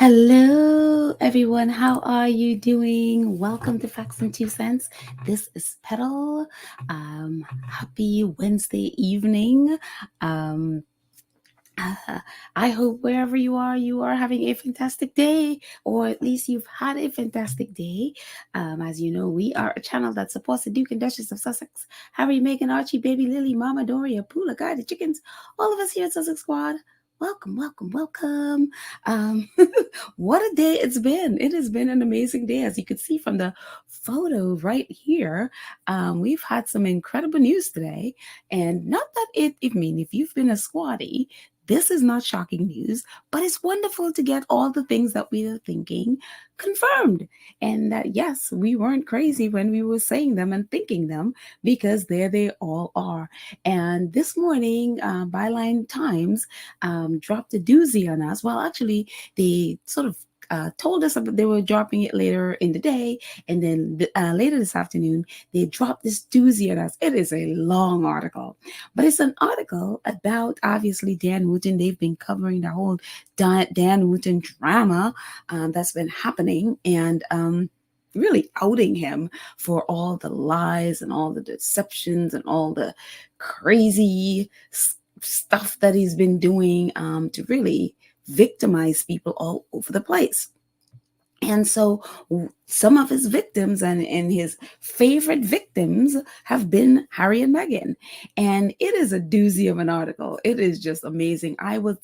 Hello, everyone. How are you doing? Welcome to Facts and Two Cents. This is Petal. Happy Wednesday evening. Um, uh, I hope wherever you are having a fantastic day, or at least you've had a fantastic day. As you know, we are a channel that supports the Duke and Duchess of Sussex, Harry, Meghan, Archie, Baby Lily, Mama Doria, Poola, Guy, the chickens, all of us here at Sussex Squad. Welcome, welcome, welcome. Um, what a day it's been. It has been an amazing day. As you can see from the photo right here, we've had some incredible news today. And not that if you've been a squatty, this is not shocking news, but it's wonderful to get all the things that we were thinking confirmed. And that, yes, we weren't crazy when we were saying them and thinking them because there they all are. And this morning, Byline Times dropped a doozy on us. Well, actually, they sort of told us that they were dropping it later in the day, and then later this afternoon they dropped this doozy on us. It is a long article, but it's an article about obviously Dan Wootton. They've been covering the whole Dan Wootton drama that's been happening, and really outing him for all the lies and all the deceptions and all the crazy stuff that he's been doing to really victimize people all over the place. And so some of his victims and his favorite victims have been Harry and Meghan. And it is a doozy of an article. It is just amazing. I would,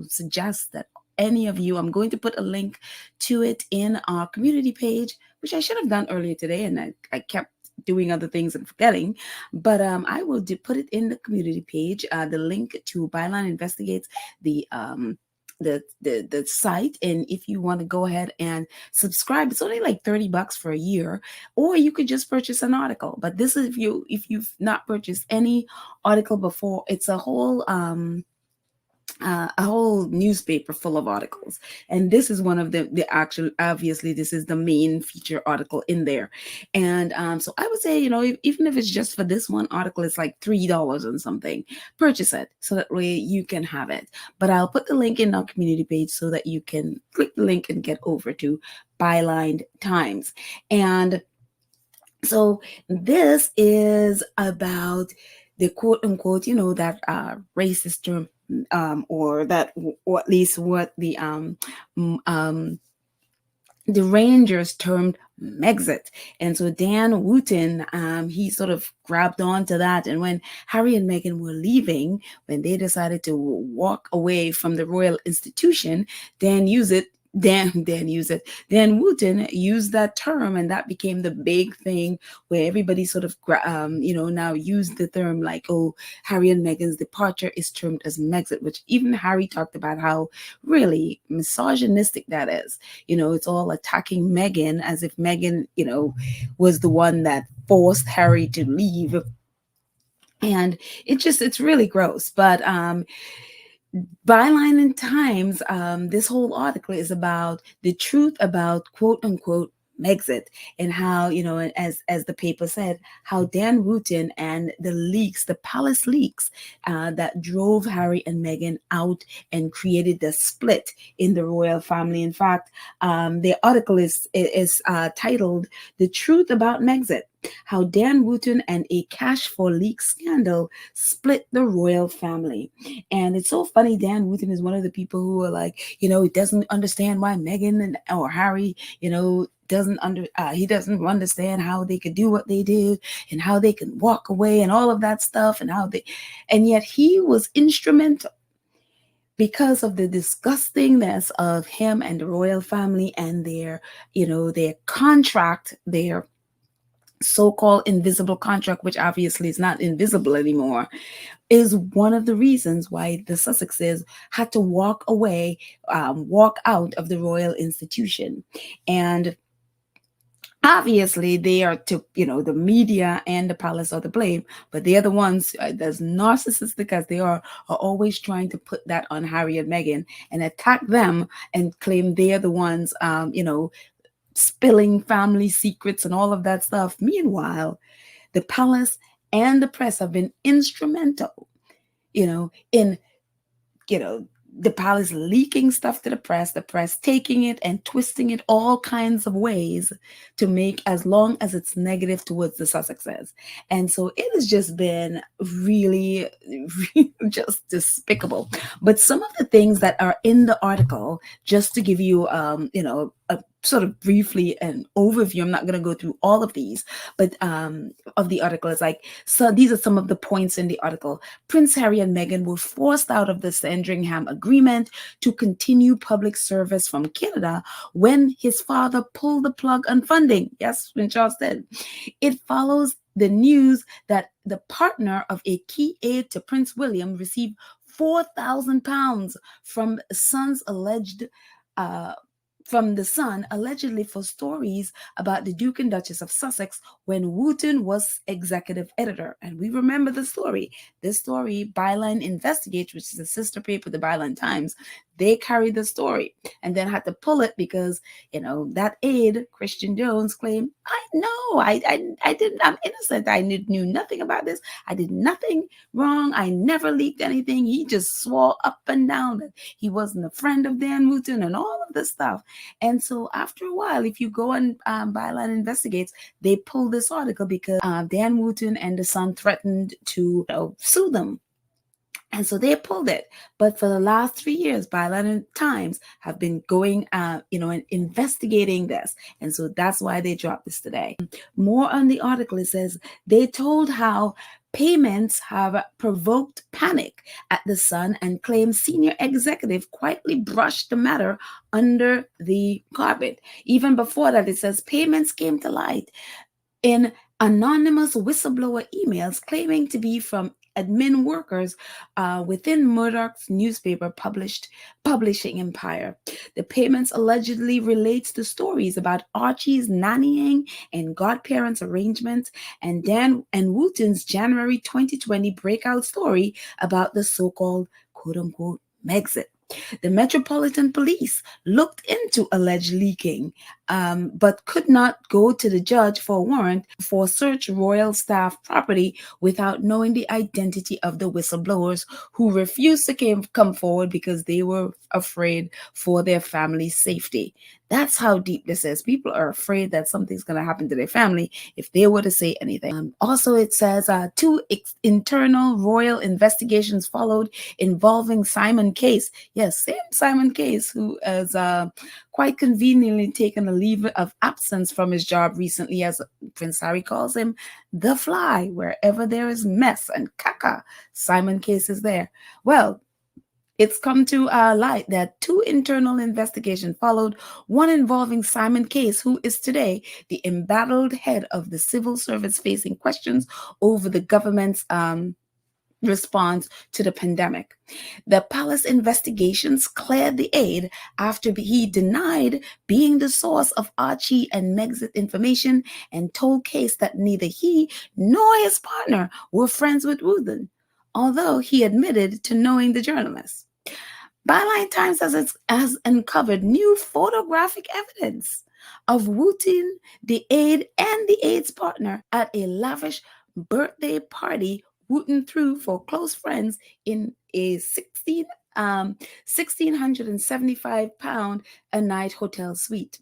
suggest that any of you, I'm going to put a link to it in our community page, which I should have done earlier today. And I kept doing other things and forgetting, but I will put it in the community page, the link to Byline Investigates, the site. And if you want to go ahead and subscribe, it's only like $30 for a year, or you could just purchase an article. But this is if you've not purchased any article before. It's a whole newspaper full of articles, and this is one of the actual, obviously this is the main feature article in there. And so I would say, even if it's just for this one article, it's like $3 and something. Purchase it so that way you can have it. But I'll put the link in our community page so that you can click the link and get over to Byline Times. And so this is about the quote unquote, that racist term, or that, or at least what the Rangers termed Megxit. And so Dan Wootton, he sort of grabbed onto that. And when Harry and Meghan were leaving, when they decided to walk away from the royal institution, Dan Wootton used that term, and that became the big thing where everybody sort of, now used the term like, oh, Harry and Meghan's departure is termed as Megxit, which even Harry talked about how really misogynistic that is. It's all attacking Meghan as if Meghan, was the one that forced Harry to leave. And it's really gross. But Byline and Times, this whole article is about the truth about quote unquote Megxit, and how, as the paper said, how Dan Wootton and the leaks, the palace leaks, that drove Harry and Meghan out and created the split in the royal family. In fact, the article is titled "The Truth About Megxit: How Dan Wootton and a Cash for Leak Scandal Split the Royal Family." And it's so funny. Dan Wootton is one of the people who are like, he doesn't understand why Meghan or Harry, he doesn't understand how they could do what they did and how they can walk away and all of that stuff, and yet he was instrumental because of the disgustingness of him and the royal family and their contract, their so-called invisible contract, which obviously is not invisible anymore, is one of the reasons why the Sussexes had to walk away, walk out of the royal institution. And obviously they are to, the media and the palace are to blame, but they are the ones as narcissistic as they are always trying to put that on Harry and Meghan and attack them and claim they are the ones, spilling family secrets and all of that stuff. Meanwhile, the palace and the press have been instrumental, in, the palace leaking stuff to the press taking it and twisting it all kinds of ways to make as long as it's negative towards the Sussexes. And so it has just been really, really just despicable. But some of the things that are in the article, just to give you, a sort of briefly an overview. I'm not going to go through all of these, but of the article is like, so these are some of the points in the article. Prince Harry and Meghan were forced out of the Sandringham Agreement to continue public service from Canada when his father pulled the plug on funding. Yes, when Charles did. It follows the news that the partner of a key aide to Prince William received £4,000 from son's alleged from the Sun, allegedly for stories about the Duke and Duchess of Sussex when Wootton was executive editor. And we remember the story. This story, Byline Investigates, which is a sister paper, the Byline Times, they carried the story and then had to pull it because, that aide, Christian Jones, claimed, I didn't, I'm innocent. I knew nothing about this. I did nothing wrong. I never leaked anything. He just swore up and down that he wasn't a friend of Dan Wootton and all of this stuff. And so after a while, if you go on Byline Investigates, they pull this article because Dan Wootton and the Sun threatened to sue them. And so they pulled it. But for the last 3 years, Byline Times have been going, and investigating this. And so that's why they dropped this today. More on the article, it says, they told how payments have provoked panic at the Sun and claim senior executive quietly brushed the matter under the carpet. Even before that, it says payments came to light in anonymous whistleblower emails claiming to be from admin workers within Murdoch's newspaper publishing empire. The payments allegedly relates to stories about Archie's nannying and godparents' arrangements and Wootton's January 2020 breakout story about the so-called quote-unquote Megxit. The Metropolitan Police looked into alleged leaking, but could not go to the judge for a warrant for search royal staff property without knowing the identity of the whistleblowers who refused to come forward because they were afraid for their family's safety. That's how deep this is. People are afraid that something's going to happen to their family if they were to say anything. Also, it says two internal royal investigations followed involving Simon Case. Yes, same Simon Case, who has quite conveniently taken a leave of absence from his job recently, as Prince Harry calls him, the fly. Wherever there is mess and caca, Simon Case is there. Well, it's come to light that two internal investigations followed, one involving Simon Case, who is today the embattled head of the civil service facing questions over the government's response to the pandemic. The palace investigations cleared the aide after he denied being the source of Archie and Megxit information and told Case that neither he nor his partner were friends with Wootton, although he admitted to knowing the journalist. Byline Times has uncovered new photographic evidence of Wootton, the aide, and the aide's partner at a lavish birthday party Wootton threw for close friends in a £1,675 a night hotel suite.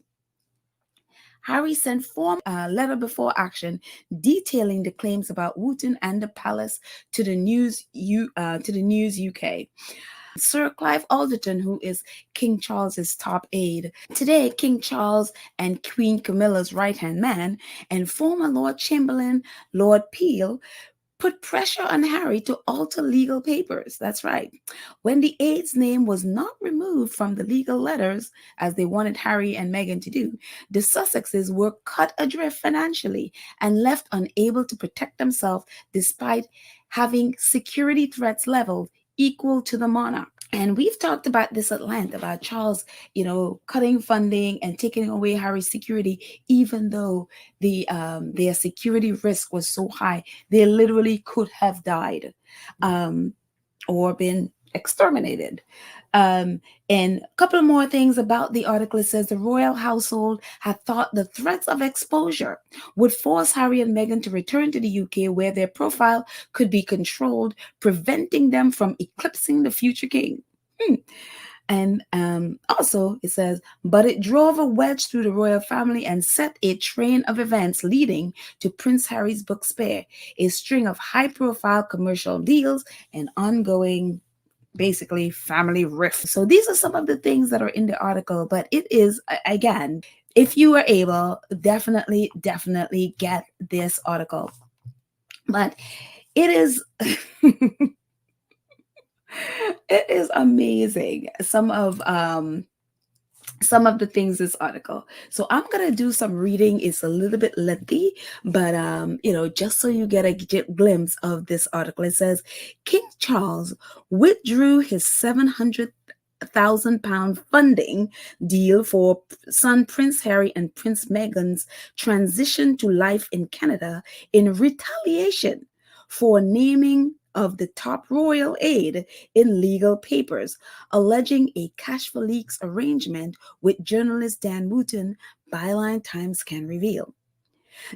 Harry sent form letter before action detailing the claims about Wootton and the palace to the News UK. Sir Clive Alderton, who is King Charles's top aide, today King Charles and Queen Camilla's right-hand man, and former Lord Chamberlain Lord Peel, put pressure on Harry to alter legal papers. That's right. When the aide's name was not removed from the legal letters, as they wanted Harry and Meghan to do, the Sussexes were cut adrift financially and left unable to protect themselves despite having security threats leveled equal to the monarch. And we've talked about this at length, about Charles, cutting funding and taking away Harry's security, even though their security risk was so high, they literally could have died or been exterminated. And a couple of more things about the article. It says the royal household had thought the threats of exposure would force Harry and Meghan to return to the UK, where their profile could be controlled, preventing them from eclipsing the future king. And also, it says, but it drove a wedge through the royal family and set a train of events leading to Prince Harry's book Spare, a string of high-profile commercial deals and ongoing, basically, family rifts. So these are some of the things that are in the article, but it is, again, if you are able, definitely get this article. But it is it is amazing. Some of the things this article. So I'm gonna do some reading. It's a little bit lengthy, but just so you get a glimpse of this article. It says King Charles withdrew his £700,000 funding deal for son Prince Harry and Prince Meghan's transition to life in Canada in retaliation for naming of the top royal aide in legal papers, alleging a cash for leaks arrangement with journalist Dan Wootton, Byline Times can reveal.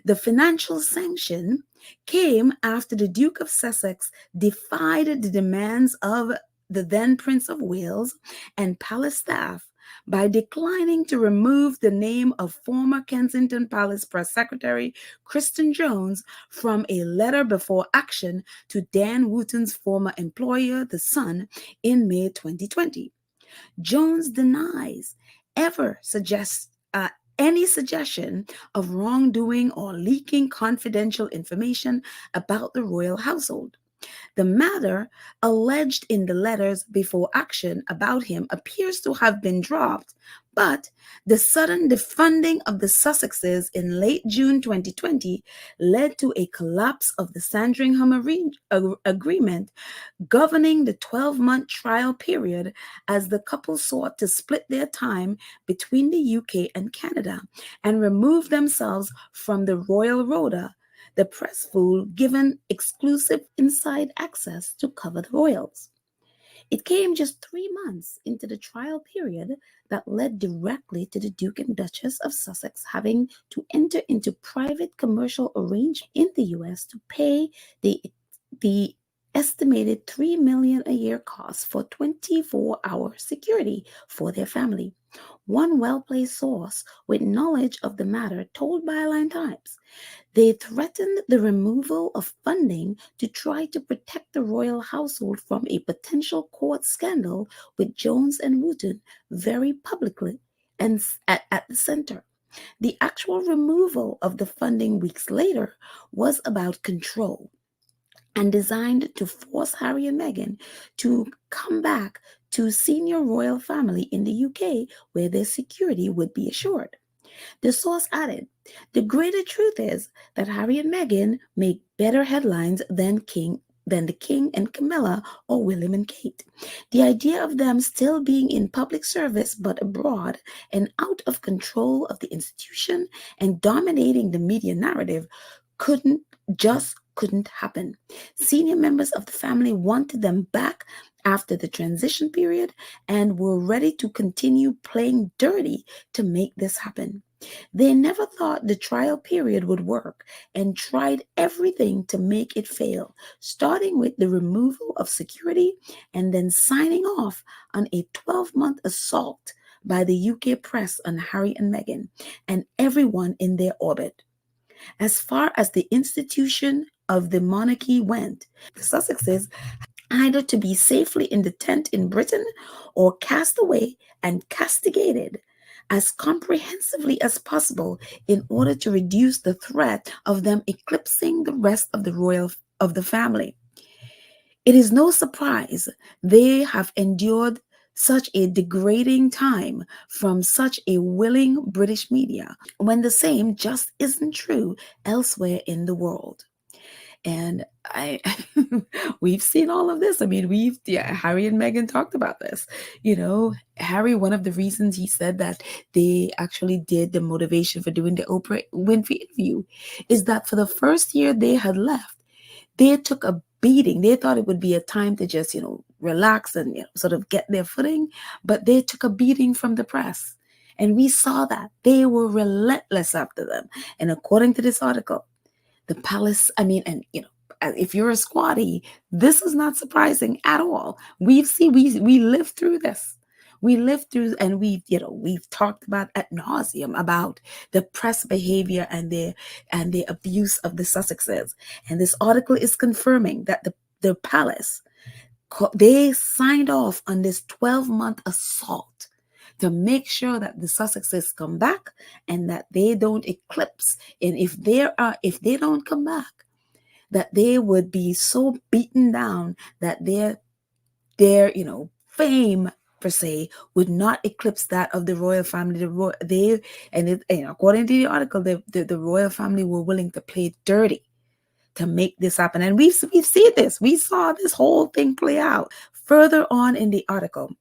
The financial sanction came after the Duke of Sussex defied the demands of the then Prince of Wales and palace staff by declining to remove the name of former Kensington Palace Press Secretary Kristen Jones from a letter before action to Dan Wootton's former employer, The Sun, in May 2020. Jones denies ever any suggestion of wrongdoing or leaking confidential information about the royal household. The matter alleged in the letters before action about him appears to have been dropped, but the sudden defunding of the Sussexes in late June 2020 led to a collapse of the Sandringham agreement governing the 12-month trial period as the couple sought to split their time between the UK and Canada and remove themselves from the Royal Rota, the press pool given exclusive inside access to cover the royals. It came just 3 months into the trial period that led directly to the Duke and Duchess of Sussex having to enter into private commercial arrangement in the US to pay the estimated $3 million a year cost for 24-hour security for their family. One well-placed source with knowledge of the matter told Byline Times they threatened the removal of funding to try to protect the royal household from a potential court scandal with Jones and Wootton very publicly and at the center. The actual removal of the funding weeks later was about control and designed to force Harry and Meghan to come back to senior royal family in the UK where their security would be assured. The source added, the greater truth is that Harry and Meghan make better headlines than the King and Camilla or William and Kate. The idea of them still being in public service but abroad and out of control of the institution and dominating the media narrative couldn't happen. Senior members of the family wanted them back after the transition period and were ready to continue playing dirty to make this happen. They never thought the trial period would work and tried everything to make it fail, starting with the removal of security and then signing off on a 12-month assault by the UK press on Harry and Meghan and everyone in their orbit. As far as the institution of the monarchy went, the Sussexes either to be safely in the tent in Britain or cast away and castigated as comprehensively as possible in order to reduce the threat of them eclipsing the rest of the family. It is no surprise they have endured such a degrading time from such a willing British media when the same just isn't true elsewhere in the world. And we've seen all of this. I mean, Harry and Meghan talked about this. Harry, one of the reasons he said that they actually did the motivation for doing the Oprah Winfrey interview is that for the first year they had left, they took a beating. They thought it would be a time to just, relax and sort of get their footing, but they took a beating from the press. And we saw that. They were relentless after them. And according to this article, the palace, if you're a squatty, this is not surprising at all. We lived through this. We lived through, and we've talked about ad nauseum about the press behavior and the abuse of the Sussexes. And this article is confirming that the palace, they signed off on this 12-month assault to make sure that the Sussexes come back and that they don't eclipse. And if they don't come back, that they would be so beaten down that their fame per se would not eclipse that of the royal family. According to the article, the royal family were willing to play dirty to make this happen. And we've seen this. We saw this whole thing play out. Further on in the article,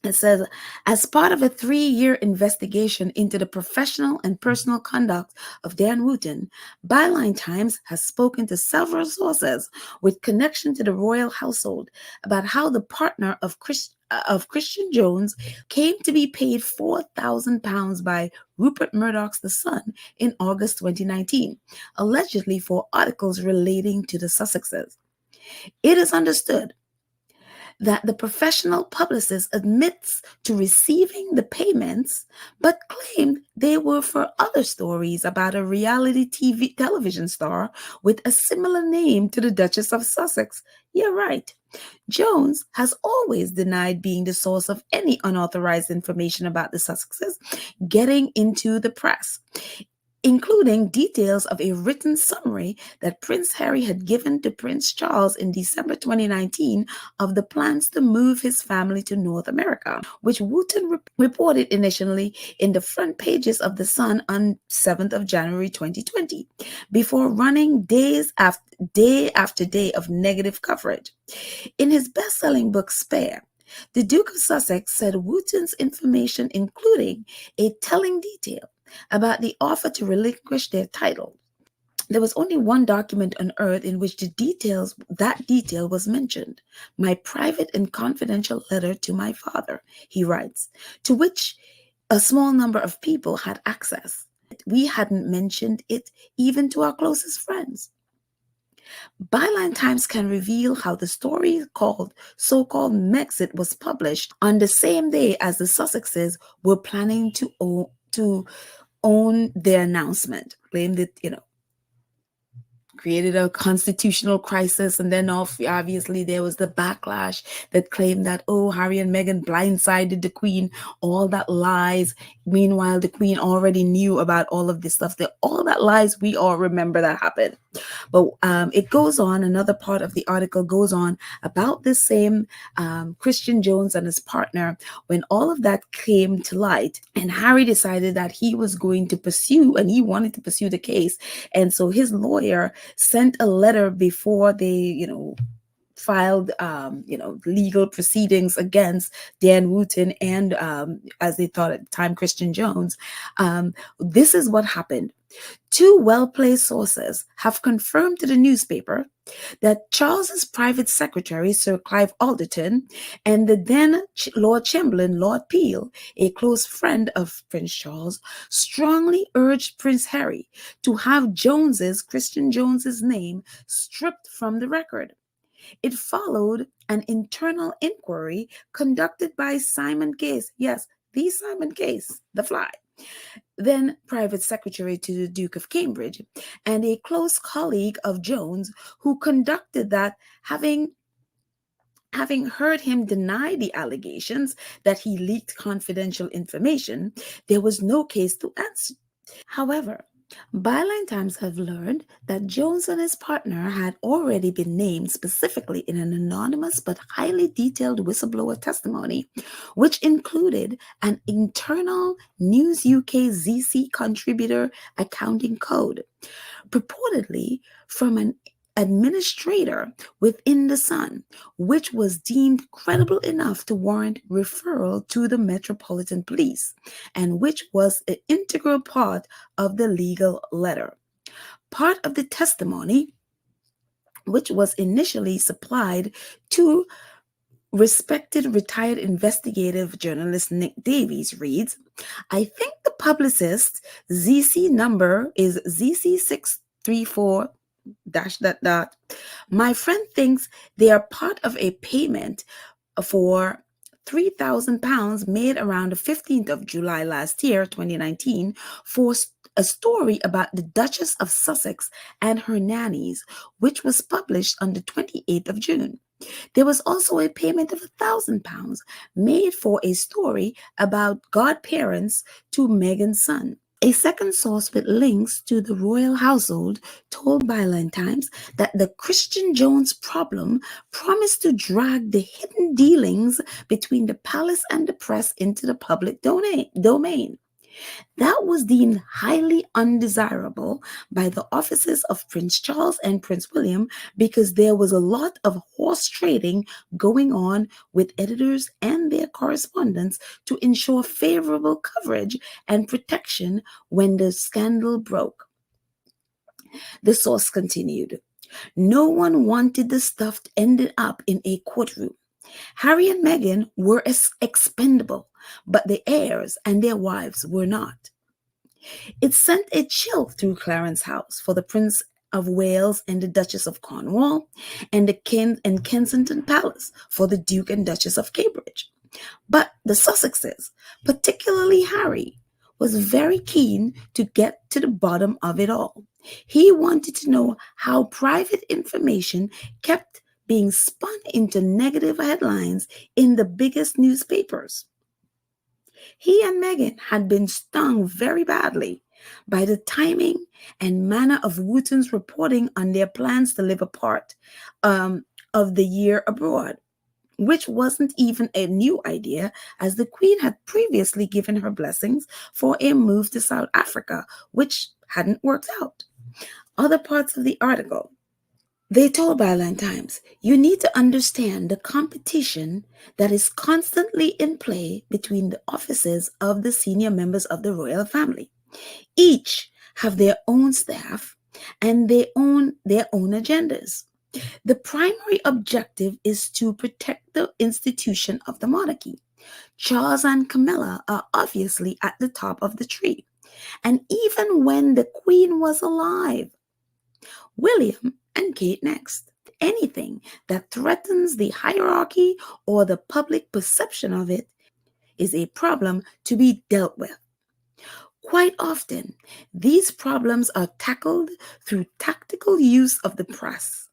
it says, as part of a 3-year investigation into the professional and personal conduct of Dan Wootton, Byline Times has spoken to several sources with connection to the royal household about how the partner of Christian Jones came to be paid £4,000 by Rupert Murdoch's The Sun in August 2019, allegedly for articles relating to the Sussexes. It is understood that the professional publicist admits to receiving the payments, but claimed they were for other stories about a reality television star with a similar name to the Duchess of Sussex. Yeah, right. Jones has always denied being the source of any unauthorized information about the Sussexes getting into the press, including details of a written summary that Prince Harry had given to Prince Charles in December 2019 of the plans to move his family to North America, which Wootton reported initially in the front pages of The Sun on 7th of January 2020, before running day after day of negative coverage. In his best-selling book Spare, the Duke of Sussex said Wootton's information, including a telling detail about the offer to relinquish their title. There was only one document on earth in which that detail was mentioned. My private and confidential letter to my father, he writes, to which a small number of people had access. We hadn't mentioned it even to our closest friends. Byline Times can reveal how the story so-called Megxit was published on the same day as the Sussexes were planning to own their announcement, claimed it, created a constitutional crisis. And then obviously there was the backlash that claimed that, Harry and Meghan blindsided the Queen, all that lies. Meanwhile, the Queen already knew about all of this stuff. All that lies, we all remember that happened. But it goes on, another part of the article goes on about this same Christian Jones and his partner when all of that came to light. And Harry decided that he was going to pursue, and he wanted to pursue the case. And so his lawyer sent a letter before they, filed, legal proceedings against Dan Wootton and, as they thought at the time, Christian Jones. This is what happened. Two well-placed sources have confirmed to the newspaper that Charles's private secretary, Sir Clive Alderton, and the then Lord Chamberlain, Lord Peel, a close friend of Prince Charles, strongly urged Prince Harry to have Christian Jones's name stripped from the record. It followed an internal inquiry conducted by Simon Case. Yes, the Simon Case, the fly, then private secretary to the Duke of Cambridge, and a close colleague of Jones, who conducted that, having heard him deny the allegations that he leaked confidential information, there was no case to answer. However, Byline Times have learned that Jones and his partner had already been named specifically in an anonymous but highly detailed whistleblower testimony, which included an internal News UK ZC contributor accounting code, purportedly from an administrator within the Sun, which was deemed credible enough to warrant referral to the Metropolitan Police, and which was an integral part of the legal letter. Part of the testimony, which was initially supplied to respected retired investigative journalist Nick Davies, reads, I think the publicist's ZC number is ZC634 dash dot dot. My friend thinks they are part of a payment for £3,000 made around the 15th of July last year, 2019, for a story about the Duchess of Sussex and her nannies, which was published on the 28th of June. There was also a payment of £1,000 made for a story about godparents to Meghan's son. A second source with links to the royal household told Byline Times that the Christian Jones problem promised to drag the hidden dealings between the palace and the press into the public domain. That was deemed highly undesirable by the offices of Prince Charles and Prince William because there was a lot of horse trading going on with editors and their correspondents to ensure favorable coverage and protection when the scandal broke. The source continued. No one wanted the stuff to end up in a courtroom. Harry and Meghan were expendable, but the heirs and their wives were not. It sent a chill through Clarence House for the Prince of Wales and the Duchess of Cornwall, and the Kensington Palace for the Duke and Duchess of Cambridge. But the Sussexes, particularly Harry, was very keen to get to the bottom of it all. He wanted to know how private information kept being spun into negative headlines in the biggest newspapers. He and Meghan had been stung very badly by the timing and manner of Wootton's reporting on their plans to live a part of the year abroad, which wasn't even a new idea, as the Queen had previously given her blessings for a move to South Africa, which hadn't worked out. Other parts of the article. They told Byline Times, you need to understand the competition that is constantly in play between the offices of the senior members of the royal family. Each have their own staff and they own their own agendas. The primary objective is to protect the institution of the monarchy. Charles and Camilla are obviously at the top of the tree. And even when the Queen was alive, William and Kate next. Anything that threatens the hierarchy or the public perception of it is a problem to be dealt with. Quite often, these problems are tackled through tactical use of the press.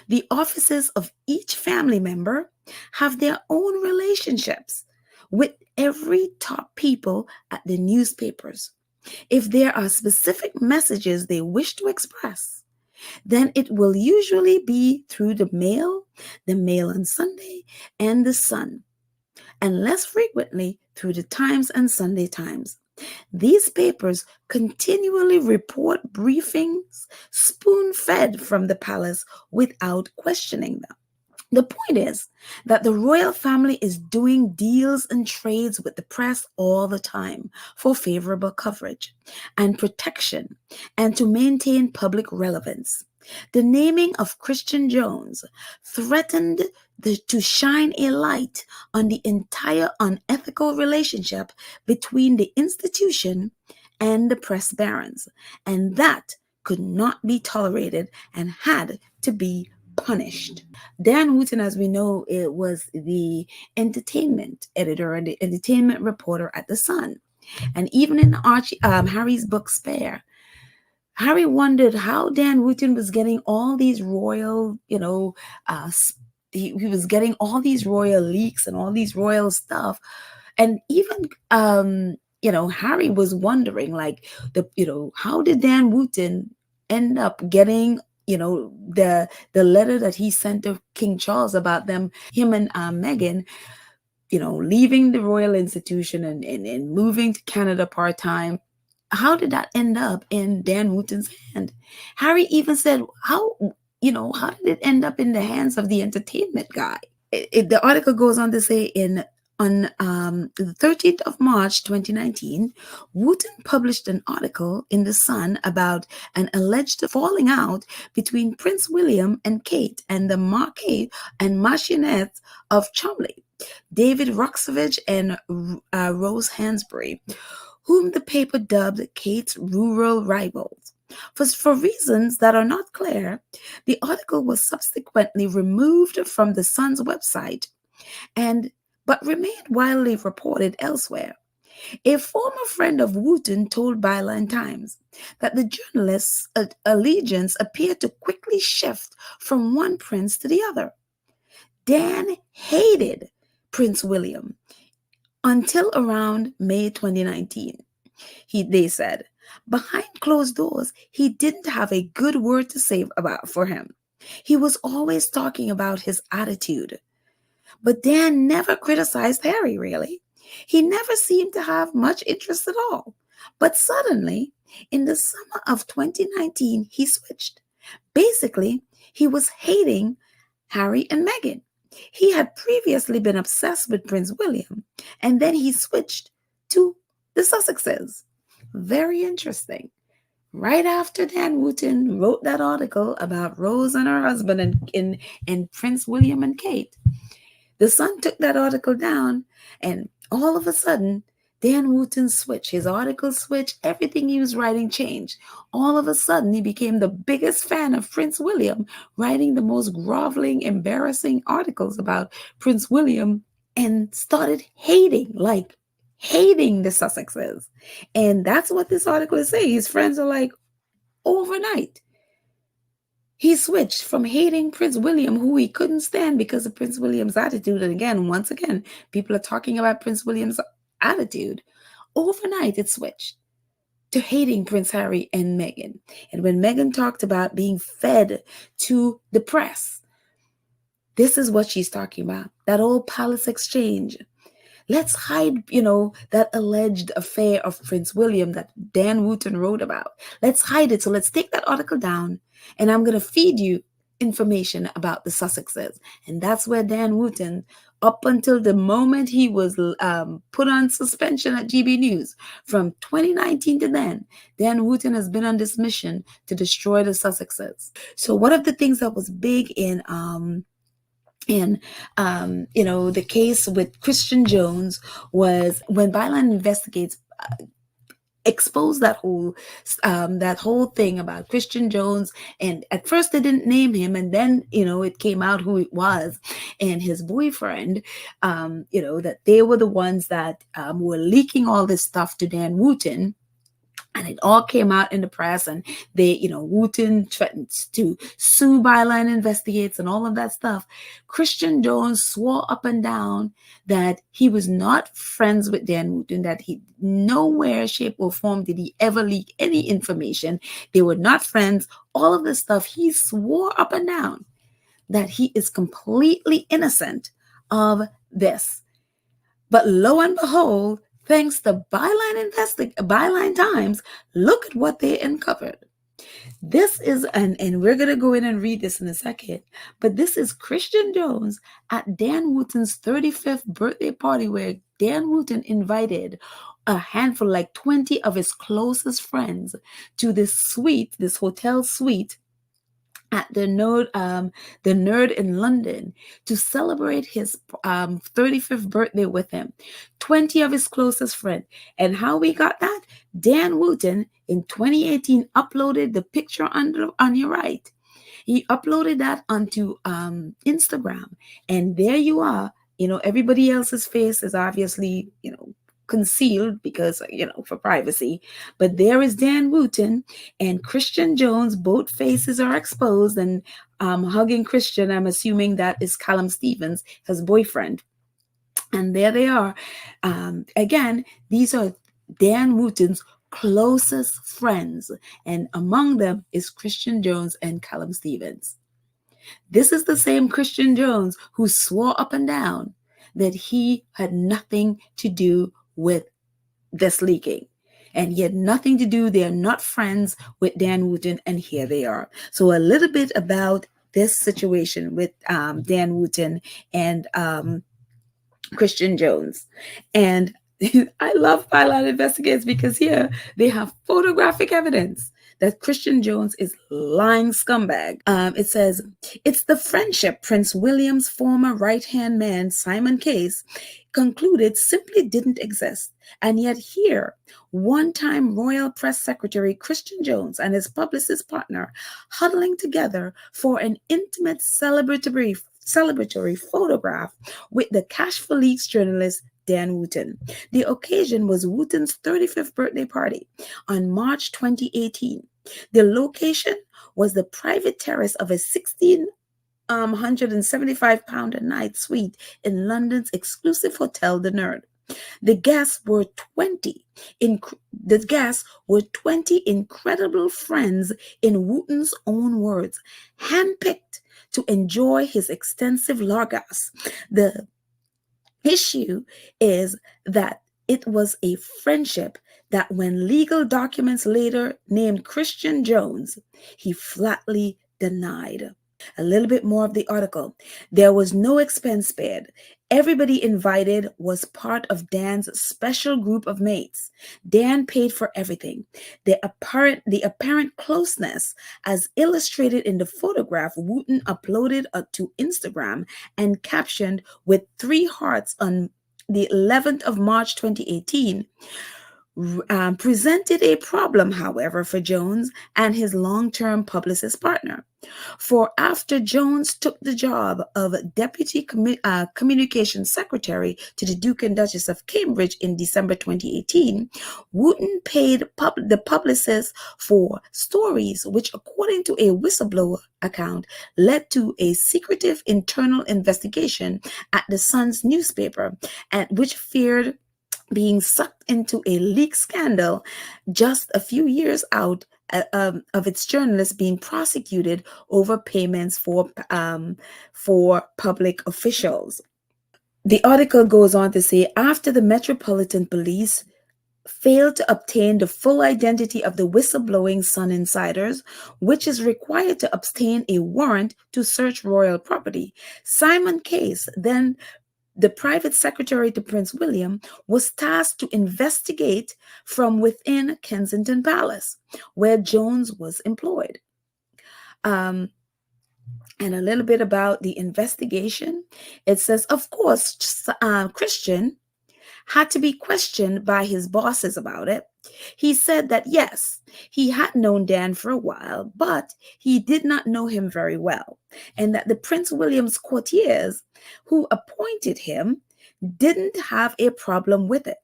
The offices of each family member have their own relationships with every top people at the newspapers. If there are specific messages they wish to express, then it will usually be through the Mail on Sunday, and the Sun, and less frequently through the Times and Sunday Times. These papers continually report briefings spoon-fed from the palace without questioning them. The point is that the royal family is doing deals and trades with the press all the time for favorable coverage and protection and to maintain public relevance. The naming of Christian Jones threatened to shine a light on the entire unethical relationship between the institution and the press barons, and that could not be tolerated and had to be punished. Dan Wootton, as we know, it was the entertainment editor and the entertainment reporter at The Sun. And even in Harry's book, Spare, Harry wondered how Dan Wootton was getting all these royal, he was getting all these royal leaks and all these royal stuff. And even, Harry was wondering, how did Dan Wootton end up getting the letter that he sent to King Charles about him and Meghan, leaving the royal institution and moving to Canada part-time. How did that end up in Dan Wootton's hand? Harry even said, how did it end up in the hands of the entertainment guy? The article goes on to say on the 13th of March 2019, Wootton published an article in The Sun about an alleged falling out between Prince William and Kate and the Marquis and Marchioness of Cholmondeley, David Roxovich and Rose Hansbury, whom the paper dubbed Kate's rural rivals. For reasons that are not clear, the article was subsequently removed from the Sun's website and but remained widely reported elsewhere. A former friend of Wootton told Byline Times that the journalist's allegiance appeared to quickly shift from one prince to the other. Dan hated Prince William until around May 2019. They said, behind closed doors, he didn't have a good word to say about for him. He was always talking about his attitude. But Dan never criticized Harry, really. He never seemed to have much interest at all. But suddenly, in the summer of 2019, he switched. Basically, he was hating Harry and Meghan. He had previously been obsessed with Prince William, and then he switched to the Sussexes. Very interesting. Right after Dan Wootton wrote that article about Rose and her husband and Prince William and Kate, the Sun took that article down, and all of a sudden, Dan Wootton switched. His article switched. Everything he was writing changed. All of a sudden, he became the biggest fan of Prince William, writing the most groveling, embarrassing articles about Prince William, and started hating the Sussexes. And that's what this article is saying. His friends are like, overnight, he switched from hating Prince William, who he couldn't stand because of Prince William's attitude. And again, once again, people are talking about Prince William's attitude. Overnight, it switched to hating Prince Harry and Meghan. And when Meghan talked about being fed to the press, this is what she's talking about. That old palace exchange. Let's hide, that alleged affair of Prince William that Dan Wootton wrote about. Let's hide it. So let's take that article down, and I'm going to feed you information about the Sussexes. And that's where Dan Wootton, up until the moment he was put on suspension at GB News, from 2019 to then, Dan Wootton has been on this mission to destroy the Sussexes. So one of the things that was big in the case with Christian Jones was when Byline Investigates exposed that whole thing about Christian Jones. And at first they didn't name him, and then it came out who it was, and his boyfriend, that they were the ones that were leaking all this stuff to Dan Wootton. And it all came out in the press, and they, Wootton threatens to sue Byline Investigates and all of that stuff. Christian Jones swore up and down that he was not friends with Dan Wootton, that he nowhere, shape, or form did he ever leak any information. They were not friends. All of this stuff, he swore up and down that he is completely innocent of this. But lo and behold, thanks to Byline Times, look at what they uncovered. This is, and we're going to go in and read this in a second, but this is Christian Jones at Dan Wootton's 35th birthday party, where Dan Wootton invited a handful, like 20 of his closest friends, to this hotel suite at the Nerd in London to celebrate his 35th birthday with him. 20 of his closest friends. And how we got that? Dan Wootton in 2018 uploaded the picture on your right. He uploaded that onto Instagram. And there you are. Everybody else's face is obviously, concealed because, for privacy. But there is Dan Wootton and Christian Jones. Both faces are exposed, and hugging Christian, I'm assuming that is Callum Stevens, his boyfriend. And there they are. Again, these are Dan Wootton's closest friends, and among them is Christian Jones and Callum Stevens. This is the same Christian Jones who swore up and down that he had nothing to do with this leaking. And he had nothing to do. They are not friends with Dan Wootton, and here they are. So a little bit about this situation with Dan Wootton and Christian Jones. And I love Byline Investigates because here they have photographic evidence that Christian Jones is lying scumbag. It says, it's the friendship Prince William's former right-hand man, Simon Case, concluded simply didn't exist. And yet here, one-time Royal Press Secretary Christian Jones and his publicist partner huddling together for an intimate celebratory photograph with the Cash for Leaks journalist Dan Wootton. The occasion was Wootton's 35th birthday party on March 2018. The location was the private terrace of a 1,675 pound a night suite in London's exclusive hotel, The Nerd. The guests were 20 incredible friends, in Wootton's own words, handpicked to enjoy his extensive largesse. The issue is that it was a friendship that, when legal documents later named Christian Jones, he flatly denied. A little bit more of the article. There was no expense spared. Everybody invited was part of Dan's special group of mates. Dan paid for everything. The apparent closeness, as illustrated in the photograph Wootton uploaded to Instagram and captioned with 3 hearts on the 11th of March 2018, presented a problem, however, for Jones and his long-term publicist partner. For after Jones took the job of Deputy Communications Secretary to the Duke and Duchess of Cambridge in December 2018, Wootton paid the publicist for stories which, according to a whistleblower account, led to a secretive internal investigation at the Sun's newspaper, and which feared being sucked into a leak scandal just a few years out of its journalists being prosecuted over payments for public officials. The article goes on to say, after the Metropolitan Police failed to obtain the full identity of the whistleblowing Sun insiders, which is required to obtain a warrant to search royal property, Simon Case, then the private secretary to Prince William, was tasked to investigate from within Kensington Palace, where Jones was employed. And a little bit about the investigation. It says, of course, Christian had to be questioned by his bosses about it. He said that yes, he had known Dan for a while, but he did not know him very well, and that the Prince William's courtiers who appointed him didn't have a problem with it.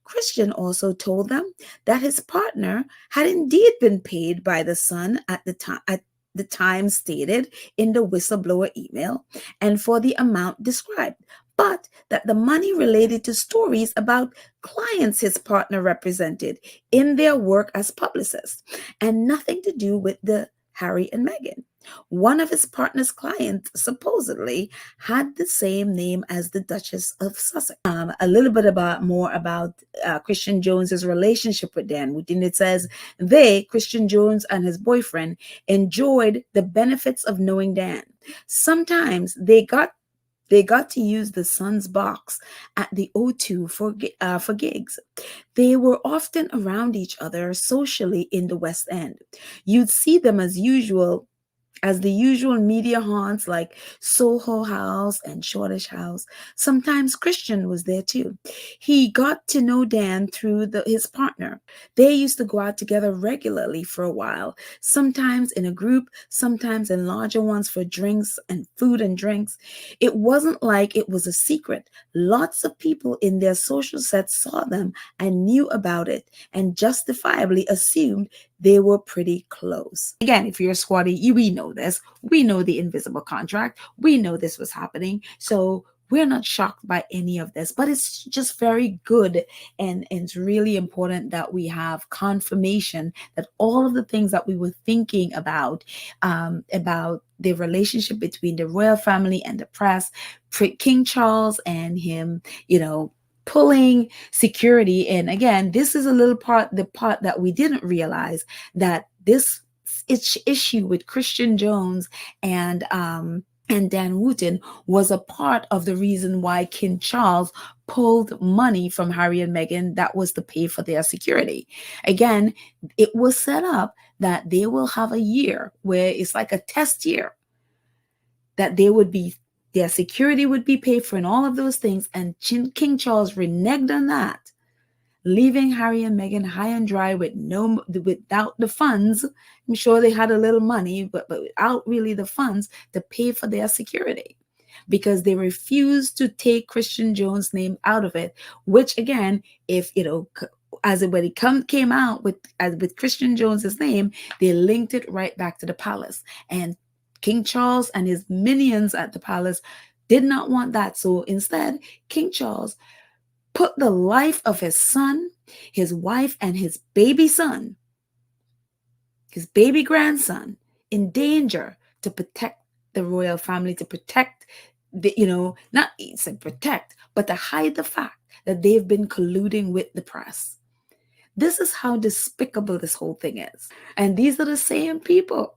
Christian also told them that his partner had indeed been paid by the Sun at the time stated in the whistleblower email, and for the amount described, but that the money related to stories about clients his partner represented in their work as publicists, and nothing to do with the Harry and Meghan. One of his partner's clients supposedly had the same name as the Duchess of Sussex. A little bit more about Christian Jones's relationship with Dan Wootton. It says, Christian Jones and his boyfriend, enjoyed the benefits of knowing Dan. Sometimes they got to use the Sun's box at the O2 for gigs. They were often around each other socially in the West End. You'd see them as the usual media haunts like Soho House and Shoreditch House. Sometimes Christian was there too. He got to know Dan through his partner. They used to go out together regularly for a while, sometimes in a group, sometimes in larger ones for drinks and food and drinks. It wasn't like it was a secret. Lots of people in their social sets saw them and knew about it, and justifiably assumed they were pretty close. Again, if you're a squatty, we know this. We know the invisible contract. We know this was happening. So we're not shocked by any of this, but it's just very good. And it's really important that we have confirmation that all of the things that we were thinking about the relationship between the royal family and the press, King Charles and him, pulling security. And again, this is the part that we didn't realize, that this issue with Christian Jones and and Dan Wootton was a part of the reason why King Charles pulled money from Harry and Meghan that was to pay for their security. Again, it was set up that they will have a year where it's like a test year, that their security would be paid for and all of those things. And King Charles reneged on that, leaving Harry and Meghan high and dry without the funds. I'm sure they had a little money, but without really the funds to pay for their security, because they refused to take Christian Jones' name out of it. Which again, if when it came out with Christian Jones's name, they linked it right back to the palace, and King Charles and his minions at the palace did not want that. So instead, King Charles put the life of his son, his wife, and his baby son, his baby grandson, in danger to protect the royal family, to protect not to protect, but to hide the fact that they've been colluding with the press. This is how despicable this whole thing is. And these are the same people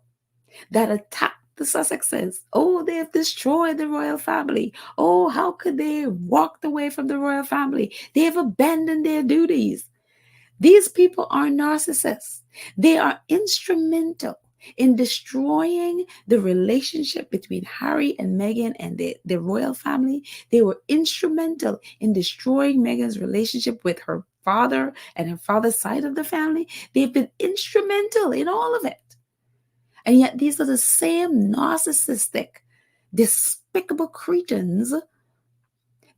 that attack the Sussexes. Oh, they have destroyed the royal family. Oh, how could they have walked away from the royal family? They have abandoned their duties. These people are narcissists. They are instrumental in destroying the relationship between Harry and Meghan and the royal family. They were instrumental in destroying Meghan's relationship with her father and her father's side of the family. They've been instrumental in all of it. And yet these are the same narcissistic, despicable cretins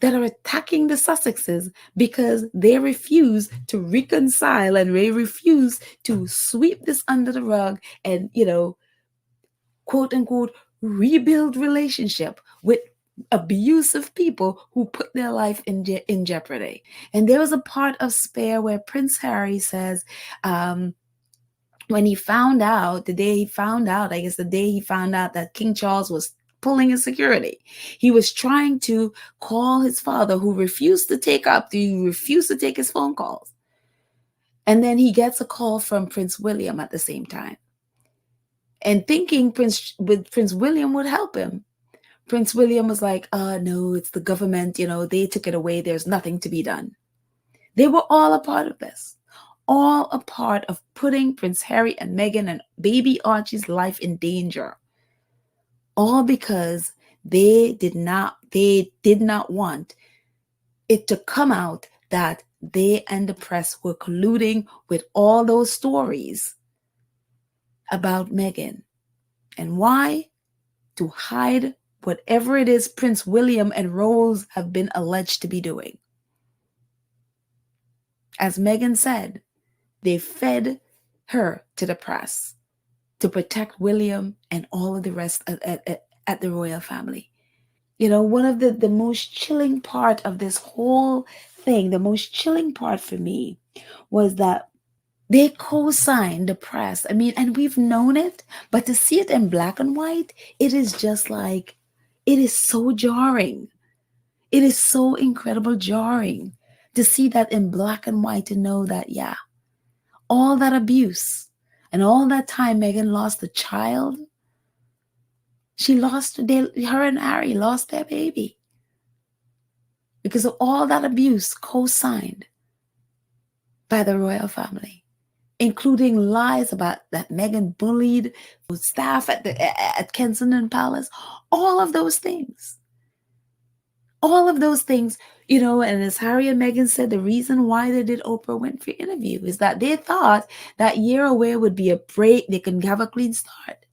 that are attacking the Sussexes because they refuse to reconcile and they refuse to sweep this under the rug and, quote unquote, rebuild relationship with abusive people who put their life in jeopardy. And there was a part of Spare where Prince Harry says, when he found out, the day he found out that King Charles was pulling his security, he was trying to call his father, who refused to take his phone calls. And then he gets a call from Prince William at the same time. And thinking Prince William would help him. Prince William was like, no, it's the government, they took it away. There's nothing to be done. They were all a part of this. All a part of putting Prince Harry and Meghan and baby Archie's life in danger. All because they did not want it to come out that they and the press were colluding with all those stories about Meghan. And why? To hide whatever it is Prince William and Rose have been alleged to be doing. As Meghan said, they fed her to the press to protect William and all of the rest at the royal family. One of the most chilling part of this whole thing, the most chilling part for me, was that they co-signed the press. I mean, and we've known it, but to see it in black and white, it is just like, it is so jarring. It is so incredible jarring to see that in black and white, to know that, yeah, all that abuse and all that time Meghan lost a child. Her and Harry lost their baby because of all that abuse co-signed by the royal family, including lies about that Meghan bullied staff at Kensington Palace. All of those things. And as Harry and Meghan said, the reason why they did Oprah Winfrey interview is that they thought that year away would be a break. They can have a clean start.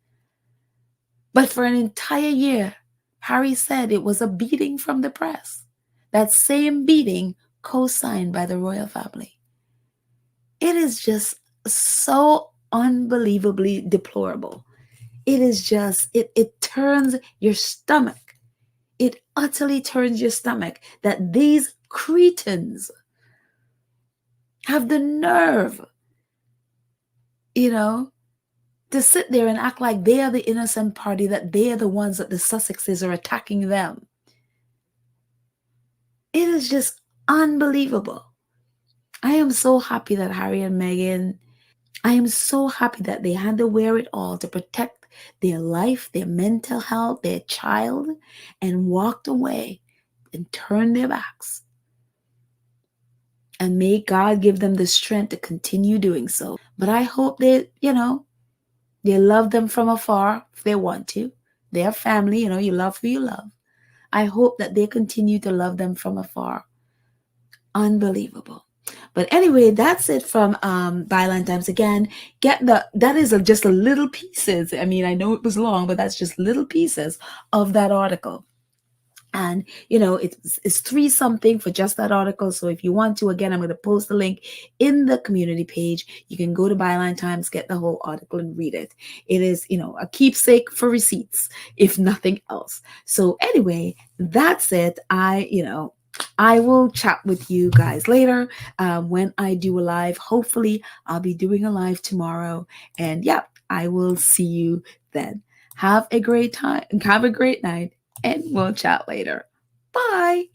But for an entire year, Harry said it was a beating from the press. That same beating co-signed by the royal family. It is just so unbelievably deplorable. It is just, it turns your stomach. It utterly turns your stomach that these cretins have the nerve, to sit there and act like they are the innocent party, that they are the ones that the Sussexes are attacking them. It is just unbelievable. I am so happy that Harry and Meghan, I am so happy that they had to wear it all to protect their life, their mental health, their child, and walked away and turned their backs. And may God give them the strength to continue doing so. But I hope that, they love them from afar if they want to. Their family, you love who you love. I hope that they continue to love them from afar. Unbelievable. But anyway, that's it from Byline Times. Again, that is just a little pieces. I mean, I know it was long, but that's just little pieces of that article. And, it's 3 something for just that article. So if you want to, again, I'm going to post the link in the community page. You can go to Byline Times, get the whole article and read it. It is, a keepsake for receipts, if nothing else. So anyway, that's it. I will chat with you guys later when I do a live. Hopefully, I'll be doing a live tomorrow. And yeah, I will see you then. Have a great time. Have a great night. And we'll chat later. Bye.